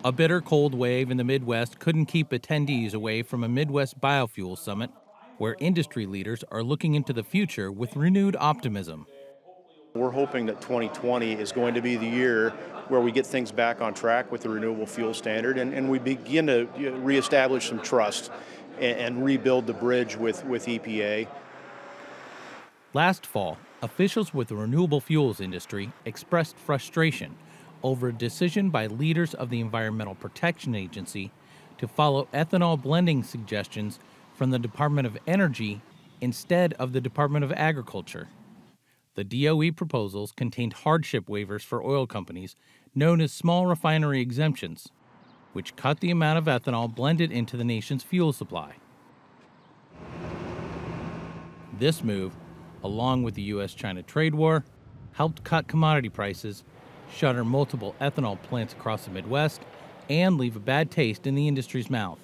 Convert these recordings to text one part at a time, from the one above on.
A bitter cold wave in the Midwest couldn't keep attendees away from a Midwest Biofuel Summit, where industry leaders are looking into the future with renewed optimism. We're hoping that 2020 is going to be the year where we get things back on track with the renewable fuel standard and we begin to reestablish some trust and rebuild the bridge with EPA. Last fall, officials with the renewable fuels industry expressed frustration over a decision by leaders of the Environmental Protection Agency to follow ethanol blending suggestions from the Department of Energy instead of the Department of Agriculture. The DOE proposals contained hardship waivers for oil companies known as small refinery exemptions, which cut the amount of ethanol blended into the nation's fuel supply. This move, along with the U.S.-China trade war, helped cut commodity prices, shutter multiple ethanol plants across the Midwest, and leave a bad taste in the industry's mouth.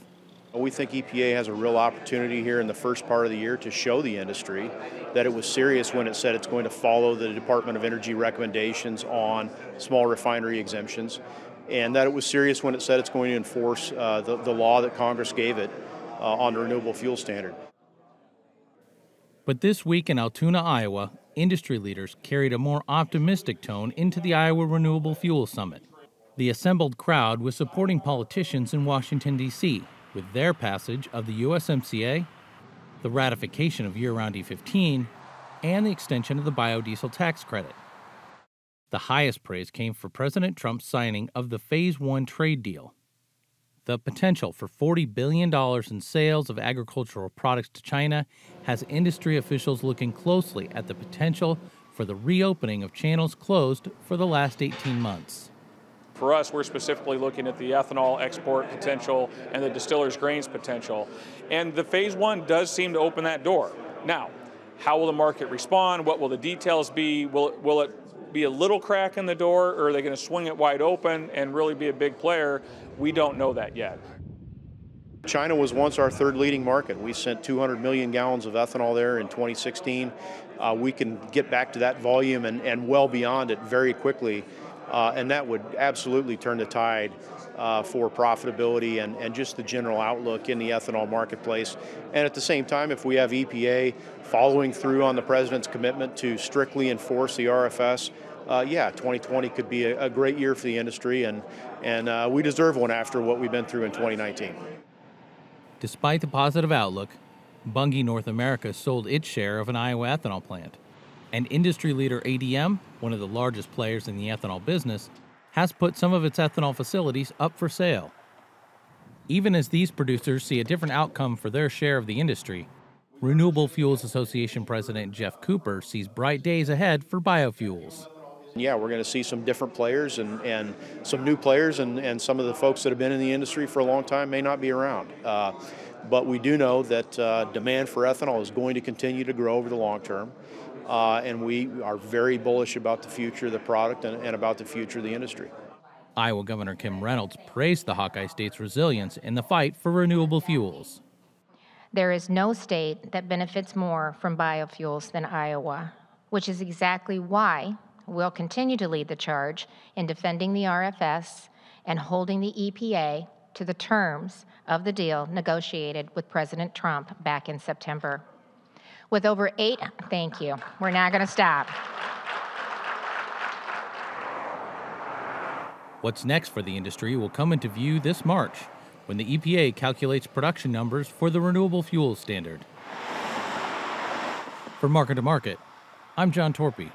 We think EPA has a real opportunity here in the first part of the year to show the industry that it was serious when it said it's going to follow the Department of Energy recommendations on small refinery exemptions, and that it was serious when it said it's going to enforce the law that Congress gave it on the renewable fuel standard. But this week in Altoona, Iowa, industry leaders carried a more optimistic tone into the Iowa Renewable Fuel Summit. The assembled crowd was supporting politicians in Washington, D.C., with their passage of the USMCA, the ratification of year-round E15, and the extension of the biodiesel tax credit. The highest praise came for President Trump's signing of the Phase 1 trade deal. The potential for $40 billion in sales of agricultural products to China has industry officials looking closely at the potential for the reopening of channels closed for the last 18 months. For us, we're specifically looking at the ethanol export potential and the distillers' grains potential. And the Phase 1 does seem to open that door. Now, how will the market respond? What will the details be? Will it be a little crack in the door, or are they going to swing it wide open and really be a big player? We don't know that yet. China was once our third leading market. We sent 200 million gallons of ethanol there in 2016. We can get back to that volume and well beyond it very quickly. And that would absolutely turn the tide for profitability and just the general outlook in the ethanol marketplace. And at the same time, if we have EPA following through on the president's commitment to strictly enforce the RFS, 2020 could be a great year for the industry, and we deserve one after what we've been through in 2019. Despite the positive outlook, Bunge North America sold its share of an Iowa ethanol plant. And industry leader ADM, one of the largest players in the ethanol business, has put some of its ethanol facilities up for sale. Even as these producers see a different outcome for their share of the industry, Renewable Fuels Association President Jeff Cooper sees bright days ahead for biofuels. Yeah, we're going to see some different players and some new players, and some of the folks that have been in the industry for a long time may not be around. But we do know that demand for ethanol is going to continue to grow over the long term. And we are very bullish about the future of the product and about the future of the industry. Iowa Governor Kim Reynolds praised the Hawkeye State's resilience in the fight for renewable fuels. There is no state that benefits more from biofuels than Iowa, which is exactly why we'll continue to lead the charge in defending the RFS and holding the EPA to the terms of the deal negotiated with President Trump back in September. With over thank you. We're not going to stop. What's next for the industry will come into view this March, when the EPA calculates production numbers for the renewable fuels standard. For Market to Market, I'm John Torpy.